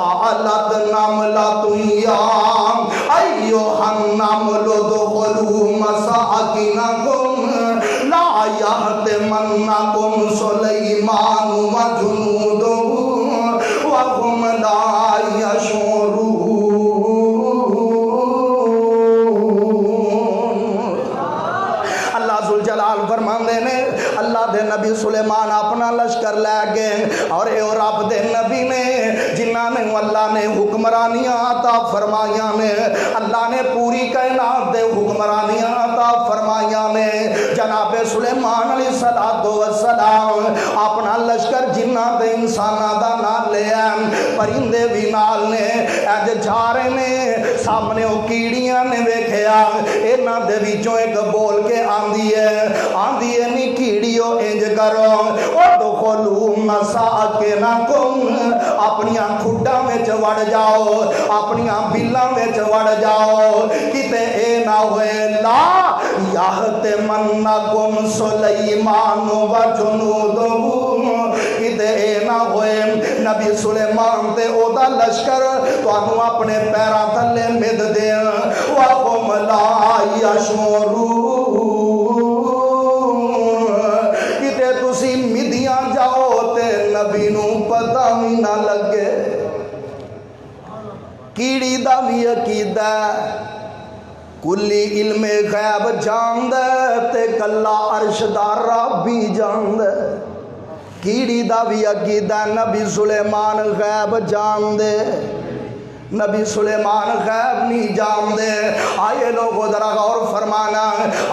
قَالَتْ نَمْلَةٌ يَا أَيُّهَا النَّمْلُ ادْخُلُوا مَسَاكِنَكُمْ لَا يَحْطِمَنَّكُمْ سُلَيْمَانُ وَجُنُودُهُ وَهُمْ لَا يَشْعُرُونَ۔ اللہ ذوالجلال فرماندے نے اللہ دے نبی سلیمان اپنا لشکر لے گئے، اور اے رب دے نبی نے جنہاں نے اللہ نے حکمرانیاں عطا فرمائیاں نے، اللہ نے پوری کائنات دے حکمرانیاں عطا فرمائیاں نے، جناب سلیمان علیہ السلام اپنا لشکر جنہ تے انسانہ دا نال لیا پرندے بھی نال نے اج جا رہے نے سامنے او کیڑیاں نے ویکھیا انہاں دے وچوں ایک بول کے آندی ہے نی کیڑیو انج کرو او دخلوا مساکنکم اپنیاں کھڈاں وچ وڑ جاؤ اپنیاں بلاں وچ وڑ جاؤ کتے اے نہ ہوئے لا یحتمنکم سلیمان و جنودہ کتے اے نہ ہوئے نبی سلیمان تے او دا لشکر تانوں اپنے پیراں تھلے مد دیں وَقُمْ لَا يَشْعُرُونَ کتے تسی مدیاں جاؤ تے نبی نو پتہ بھی نہ لگے کیڑی دا بھی عقیدہ کلی علم غیب جاند تے کلا عرش دا رب بھی جاند کیڑی دا بھی عقیدہ نبی سلیمان غیب جاندے نبی سلیمان غیب نہیں جاندے آئے لوگوں ذرا غور فرمانا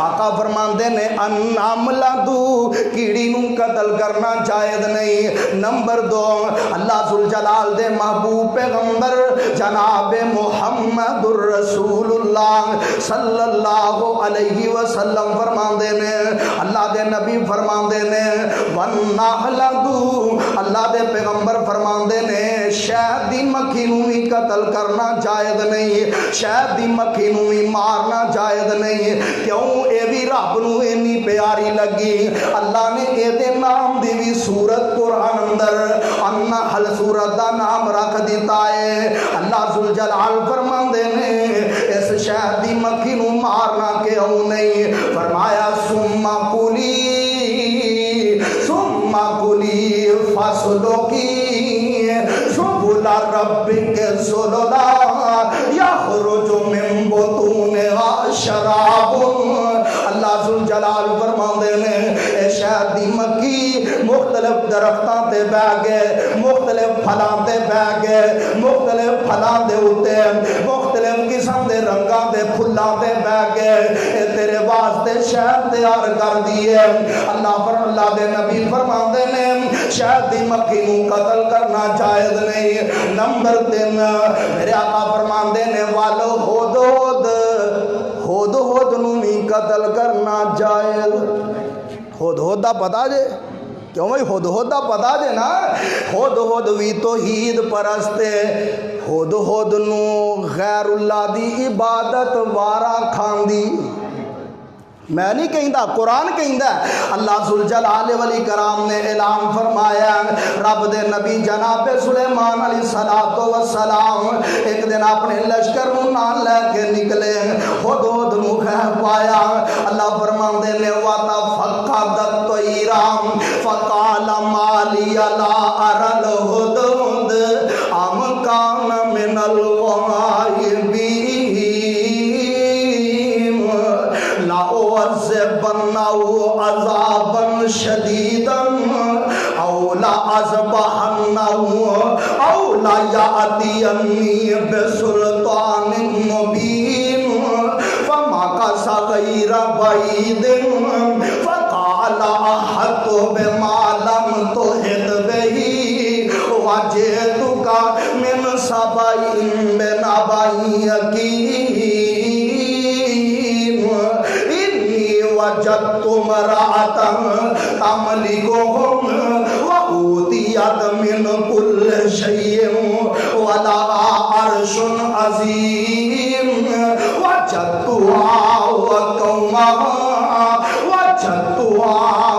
آقا فرماندے نے النملہ دو کیڑی نو قتل کرنا جائز نہیں نمبر 2 اللہ ذوالجلال دے محبوب پیغمبر جناب محمد الرسول اللہ صلی اللہ علیہ وسلم فرماندے نے اللہ دے نبی فرماندے نے والنحلہ دو اللہ دے پیغمبر فرماندے نے شہد دی مکھی نو بھی قتل کرنا جائز نہیں شہد دی مکھی نو بھی مارنا جائز نہیں کیوں اے بھی رب نو اتنی پیاری لگی اللہ نے اے دے نام دی بھی سورت قرآن اندر النحل سورت دا نام رکھ دیتا ہے اللہ ذوالجلال فرماندے نے اس شہد دی مکھی نو مارنا کیوں نہیں فرمایا ثم کلی فاسلوکی سبل ربک ذللا یخرج من بطونها شراب اللہ ذوالجلال فرماندے نے اے شہد دی مکھی مختلف درختاں تے بیٹھ گئے مختلف پھلاں تے بیٹھ گئے مختلف پھلاں دے اوتے مختلف قسم دے رنگاں دے پھلاں تے بیٹھ گئے اے تیرے واسطے شہد تیار کر دیے اللہ دے نبی فرماندے نے شہد دی مکھی نو قتل کرنا جائز نہیں نمبر 3 میرے آقا فرماندے نے والو ہود نو بھی قتل کرنا جائز ہود دا پتا جے کیوں بھائی ہود دا پتا جے نا ہود بھی توحید پرستے ہود نو غیر اللہ دی عبادت وارا کھاندی میں نہیں کہندہ قرآن کہندہ اللہ ذوالجلال والی کرام نے اعلان فرمایا رب دے نبی جناب سلیمان علیہ السلام ایک دن اپنے لشکر نال لے کے نکلے ہود نو خیب پایا اللہ فرماندے نے وَتَفَقَّدَ الطَّيْرَ فَقَالَ مَا لِيَ لَا أَرَى الْهُدْهُدَ أَمْ كَانَ مِنَ الْغَائِبِينَ لَأُعَذِّبَنَّهُ عَذَابًا شَدِيدًا أَوْ لَأَذْبَحَنَّهُ أَوْ لَيَأْتِيَنِّي بِسُلْطَانٍ مُبِينٍ فَمَكَثَ غَيْرَ بَعِيدٍ فَقَالَ أَحَطتُ بِمَا لَمْ تُحِطْ بِهِ وَجِئْتُكَ مِنْ سَبَإٍ بِنَبَإٍ يَقِينٍ وجدت امرأة تملكهم وأوتيت من كل شيء ولها عرش عظيم وجدتها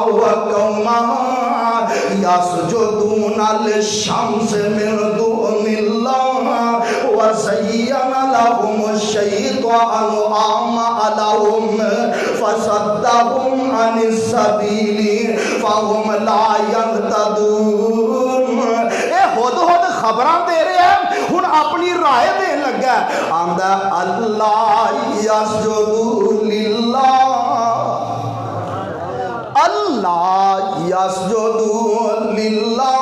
وقومها يسجدون للشمس من دون الله وزين لهم الشيطان أعمالهم فصدهم عن السبيل فهم لا يهتدون اے ہود خبراں دے رہے ہیں ہن اپنی رائے دے لگا آندا اللہ یسجد للہ اللہ یسجد للہ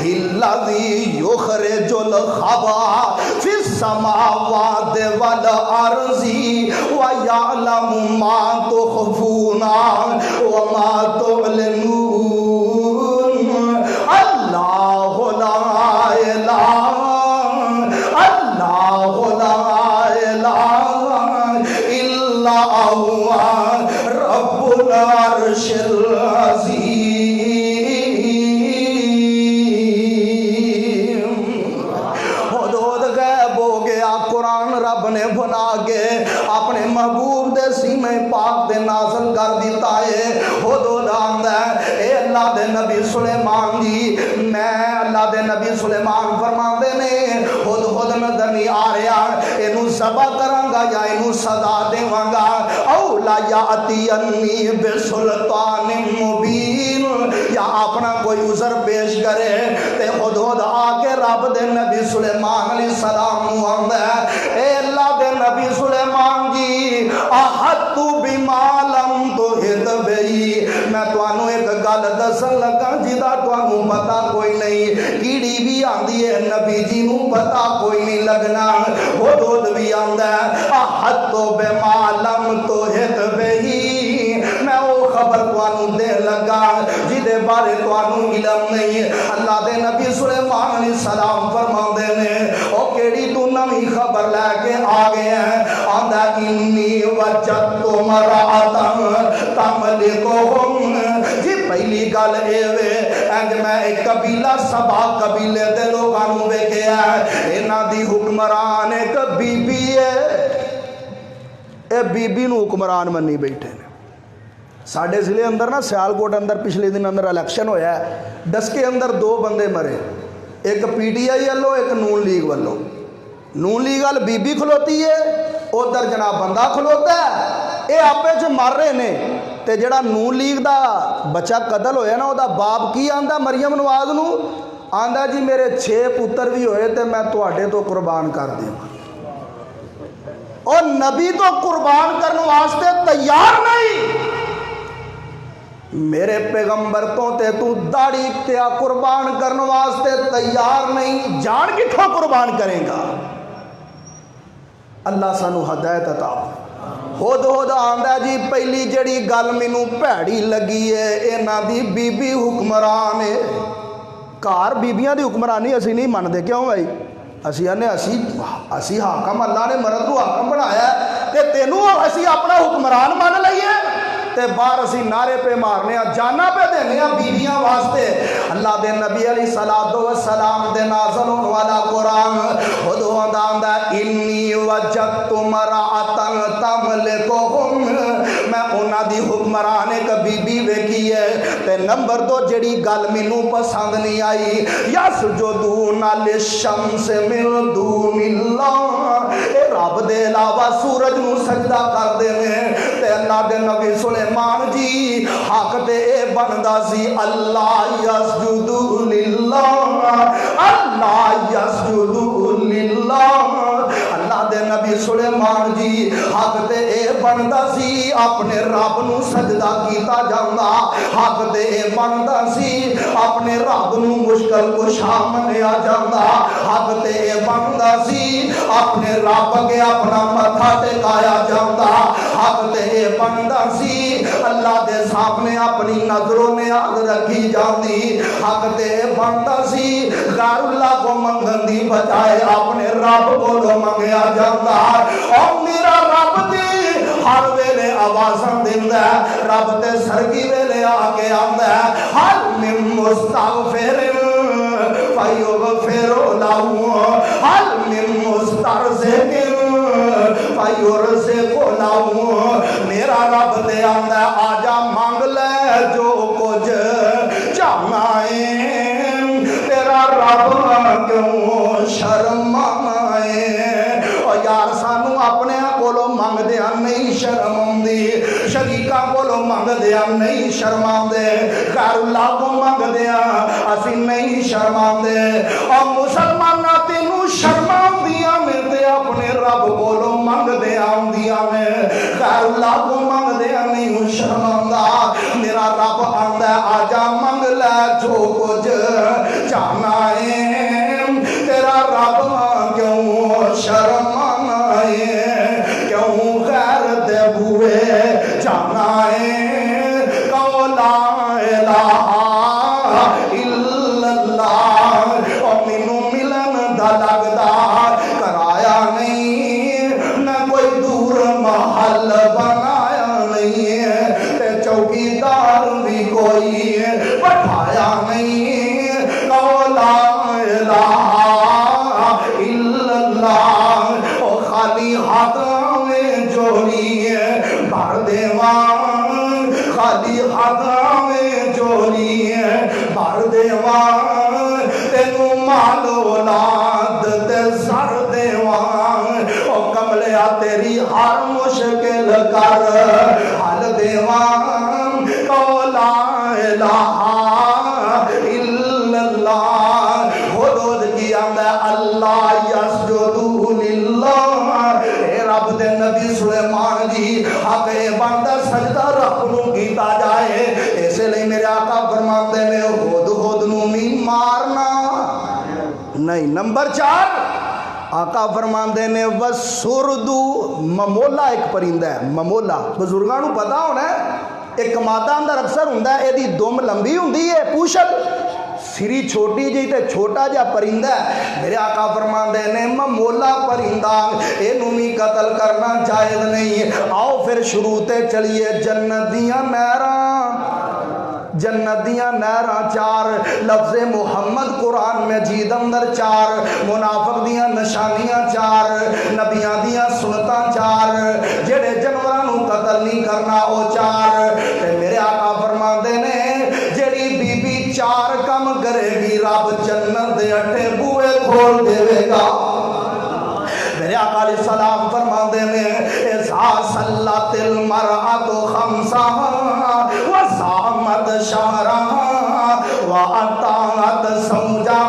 الذی یخرج الخبا فی السماوات والارض ويعلم ما تخفون وما تعلنون اللہ لا الہ الا هو رب العرش العظیم۔ حدود غیب ہو گیا، قرآن رب نے بنا کے اپنے محبوب دے سینے پاک دے نازل کر دیتا ہے۔ حدود آندا ہے اے اللہ دے نبی سلیمان جی، میں اللہ دے نبی سلیمان فرماندے نے خود نظر نہیں آ رہا، اینو ذبح کراں گا یا اینو سزا دیواں گا، او لا یاتینی بسلطان مبین، یا اپنا کوئی عذر پیش کرے تے خود آ کے رب دے نبی سلیمان علیہ السلام نو آندا ہے اے اللہ دے نبی سلیمان جی، احط بما لم تحط بہی، میں تانوں ایک گل دسن لگا جدا تانوں پتہ کوئی نہیں، کیڑی بھی آندی ہے نبی جی نو پتہ کوئی نہیں لگنا، حدود بھی آندا ہے احط بما لم تحط بہی، میں وہ خبر تانوں دے لگا جدے بارے تانوں علم نہیں۔ اللہ دے نبی سلیمان علیہ السلام فرماندے نے او کیڑی تو نویں خبر لے کے آ گئے ہیں؟ آندا انی وجدت امرأۃ تملکہم، جی پہلی گل اے وے انج میں ایک قبیلہ سبا قبیلے دے لوگاں نوں ویکھیا ہے، انہاں دی حکمران ایک بی بی ہے، اے بی بی نو حکمران منی بیٹھے نے۔ ساڑھے ضلع اندر نا سیالکوٹ اندر پچھلے دن اندر الیکشن ہویا ہے، ڈسکے اندر دو بندے مرے، ایک پی ٹی آئی والوں ایک نون لیگ والوں، نون لیگ وال بی بی کھلوتی ہے، ادھر جناب بندہ کھلوتا ہے، اے آپے چ مر رہے نے، تے جڑا نون لیگ دا بچہ قتل ہویا نا، او دا باپ کی آندا مریم نواز نو آندا جی میرے 6 پتر بھی ہوئے تے میں تواڈے تو قربان کر دیواں، اور نبی تو قربان کرنے واسطے تیار نہیں، میرے پیغمبر تو تے تو داڑھی کیا قربان کرنے واسطے تیار نہیں، جان کتھوں قربان کرے گا؟ اللہ سانو ہدایت عطا۔ خود آندا جی پہلی جڑی گل مینوں بھیڑی لگی ہے، انہاں دی بی بی حکمران ہے، گھر بیبیاں دی حکمرانی اسی نہیں مندے، کیوں بھائی؟ اسی آنے اسی حاکم، اللہ نے مرد کو حاکم بنایا ہے تے تینوں اسی اپنا حکمران مان لئیے تے باہر اسی نعرے پہ مارنے ہیں، جانا پہ دینے ہیں بیویاں واسطے۔ اللہ دے نبی علیہ السلام دے نازل ہونے والا قرآن خود آندا انی وجدت امرأۃ تملکہم، میں انہاں دی حکمران ایک بی بی ویکھی ہے، تے نمبر 2 جڑی گل مینوں پسند نہیں آئی، یسجدون للشمس من دون اللہ، اے رب دے علاوہ سورج نو سجدہ کر دے میں، تے اللہ دے نبی سلیمان جی حق تے اے بندا سی اللہ یسجد للہ، اللہ یسجد للہ، اللہ دے نبی سلیمان جی حق تے اے بندا سی اپنے رب نو سجدہ کیتا جاندا، حق تے اے بندا سی اپنے رب نو مشکل کشا منیا جاندا، حق تے اے بندا سی اپنے رب اگے اپنا ماتھا ٹکایا جاندا، حق تے اے بندا سی اللہ دے سامنے اپنی نظروں میں آگ رکھی جاندی، حق تے بندا سی غیر اللہ کو منگن دی بجائے اپنے رب کو منگیا جاندا، اور میرا رب دی ہر ویلے آوازاں دیندا ہے، رب تے سرگی ویلے آ کے آندا ہے حل من مستغفر فیغفر لہ، حل من مسترزق فیرزق لہ، میرا رب دے آندا ہے آجا مانگ لے جو کچھ چاہنا ہے، تیرا رب کیوں شرمائے، اور یار سانو اپنے کولو منگ دیا نہیں شرم آندی، شریکاں کولو منگ دیا نہیں شرم آندے، غیر اللہ کو منگ دیا اسی نہیں شرم آندے، اور مسلمانہ تینوں شرم آندیاں میں تے اپنے رب کولو منگ دیا آندیاں میں، غیر اللہ کو منگ دیا نہیں شرم آندا، میرا رب آندا ہے آجا منگ لے جو کچھ چاہنا ہے، تیرا رب کیوں شرم بھی کوئی بٹھایا نہیں، لا الہ الا اللہ، او خالی ہاتھوں میں جوڑی بھر دیوان، خالی ہاتھوں میں جوڑی بھر دیوان، تینوں مال اولاد تے سر دیوان، او کملیا تیری ہر مشکل کر حل دیوان، لا الہ الا اللہ، حدود کی آمدہ اللہ یسجدو للہ، اے رب دے نبی سلیمان جی حق بندہ سجدہ رب نو کیتا جائے، اسے لئے میرے آقا فرماتے میں ہد نو می مارنا نہیں۔ نمبر 4 آقا فرماندے نے وَسُرْدُ، ممولا ایک پرندہ ہے، ممولا بزرگانوں پتا ہونا ہے، ایک مادہ اندر اکثر ہوندہ ہے، ایدی دم لمبی ہوندی ہے پوشل، سری چھوٹی جی تے چھوٹا جا پرندہ ہے، میرے آقا فرماندے نے ممولا پرندہ اینومی قتل کرنا جائز نہیں۔ آؤ پھر شروع تے چلیے، جنتیاں نہراں، جنتیاں نہراں 4، لفظ محمد قرآن مجید اندر 4، منافق دیاں نشانیاں 4، نبیاں دیاں سنتاں 4، جڑے جنوراں نو قتل نہیں کرنا او 4۔ تے میرے آقا فرماندے نے جڑی بی بی 4 کم کرے گی رب جنت دے 8 بوئے کھول دے گا۔ میرے آقا علیہ السلام فرماندے میں اذا صلت المرأۃ خمسہا وصامت شہرہا وأطاعت زوجہا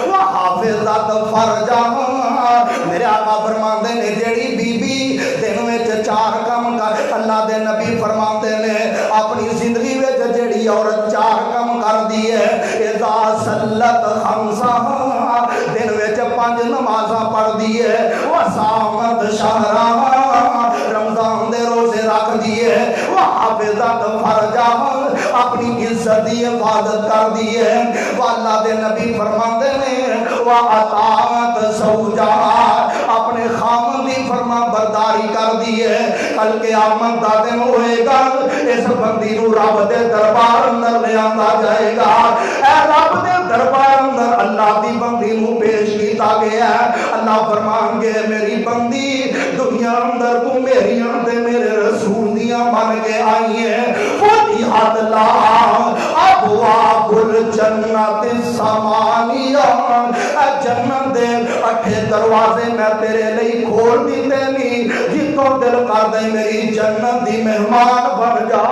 وحافظت فرجہا، میرے آقا فرماندے نے جیڑی بی بی دن وچ 4 کم کر، اللہ دے نبی فرماندے نے اپنی زندگی وچ جیڑی عورت 4 کم کر دی ہے، اذا صلت خمسہا دن وچ 5 نمازاں پڑھ دی ہے، وصامت شہرہا رمضان دے روزے رکھ دیئے، وحافظت فرجہا اپنی عزت دی حفاظت کر دیئے، واللہ دے نبی فرماندے نے وَأَطَاعَتْ زَوْجَہا اپنے خامن دی فرما برداری کر دیئے، کل قیامت دا دن ہوئے گا، اس بندی نو رب دے دربار اندر لے آندا جائے گا، اے رب دے دربار اندر اللہ دی بندی نو پیش کیتا گیا ہے، اللہ فرمان گے میری بندی دنیا اندر تو میری اندے میرے رسول دیاں بن کے آئی ہے، فتحت لہا ابواب الجنت الثمانیہ، اے جنت دے 8 دروازے میں تیرے لئی کھول دیتے نہیں، جتوں دل کر دے میری جنت دی مہمان بن جا۔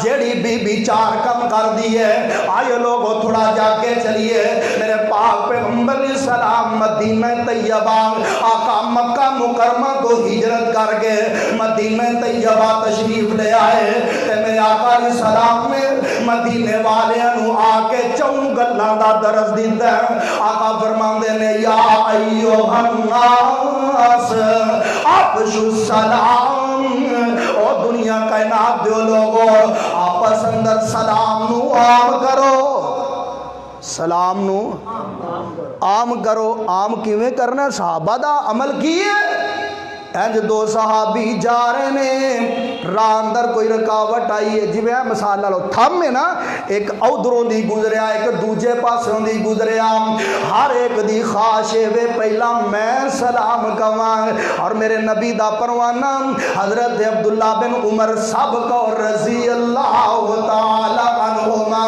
جیڑی بی بی 4 کم کر دی ہے، آئے لوگوں تھوڑا جا کے چلیے، میرے پاک پیغمبر علیہ السلام مدینہ طیبہ، آقا مکہ مکرمہ کو ہجرت کر کے مدینہ طیبہ تشریف لے آئے، تے میرے آقا علیہ السلام نے مدینے والیاں نو آ کے 4 گلاں دا درس دیتا ہے۔ آقا فرماندے نے یا ایھا الناس افشوا السلام، او دنیا کائنات دیو لوگو آپس اندر سلام نو عام کرو، سلام نو عام کرو۔ عام کیویں کرنا؟ صحابہ دا عمل کیے، انج 2 صحابی جا رہے نے، راہ اندر کوئی رکاوٹ آئی ہے، جی میں مثال لو تھم ہے نا، ایک ادھروں دی گزریا ایک دوجے پاسوں دی گزریا، ہر ایک دی خواہش ہے پہلا میں سلام کواں، اور میرے نبی دا پروانہ حضرت عبداللہ بن عمر سابق رضی اللہ تعالی عنہما،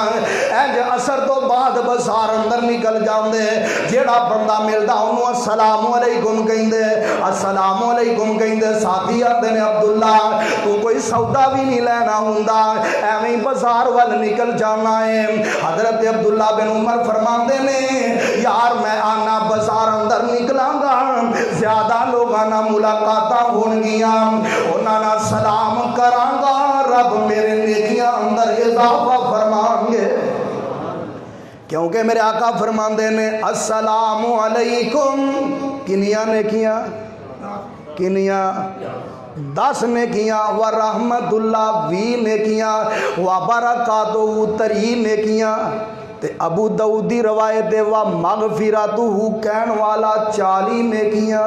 انج اثر تو بعد بازار اندر نکل جاندے، جیڑا بندہ ملدا انہوں السلام علیکم کہندے، السلام علیکم کہندے، ساتھی آتے نے عبداللہ تو کوئی سودا بھی نہیں لینا ہوندا، ایویں بازار وال نکل جانا ہے۔ حضرت عبداللہ بن عمر فرماندے نے یار میں آنا بازار اندر نکلاں گا، زیادہ لوگاں نال ملاقاتاں ہون گیاں، انہاں نال سلام کراں گا، رب میرے نیکیاں اندر اضافہ فرمان گے، کیونکہ میرے آقا فرماندے نے السلام علیکم کنیاں نیکیاں، کنیاں 10 نیکیاں، ورحمت اللہ 20 نیکیاں، وبرکاتہ 3 نیکیاں، تے ابو داؤد دی روایت ہے ومغفرتہ کہن والا 40 نیکیاں،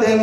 3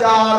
4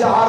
4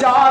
4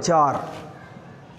4,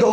2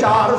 4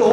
2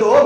2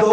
2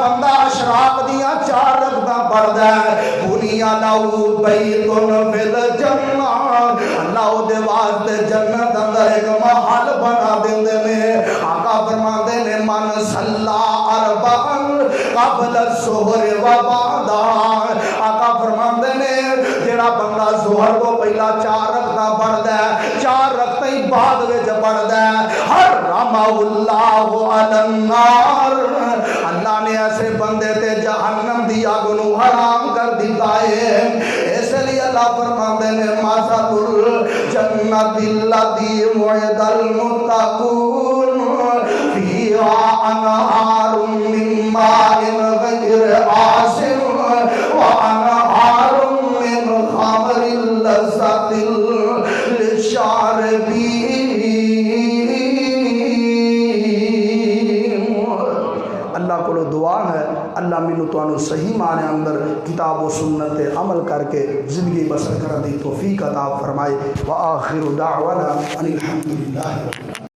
بندہ اشراق دیاں 4 رکعتاں پڑھدا ہے بنیا لہو بیتن فی الجنہ اللہ او دے واسطے جنت اندر ایک محل بنا دیندے نے آقا فرماندے نے من صلی اربعن قبل الظہر و بعد آقا فرماندے نے جڑا بندہ ظہر کو پہلا 4 رکعتاں پڑھدا ہے 4 رکعتاں ہی بعد وچ پڑھدا ہے حرمہ اللہ علی النار اللہ نے ایسے بندے تے جہنم دی آگ نو حرام کر دیتا ہے اس لیے اللہ فرماندے نے مثل الجنت الذی وعد المتقون فیہا انہار من ماء غیر آسن وانہار من خمر لذت للشاربین اللہ کو دعا ہے اللہ مینوں تانوں صحیح معنی اندر کتاب و سنت تے عمل کر کے زندگی بسر کرنے دی توفیق عطا فرمائے وآخر دعوانا ان الحمدللہ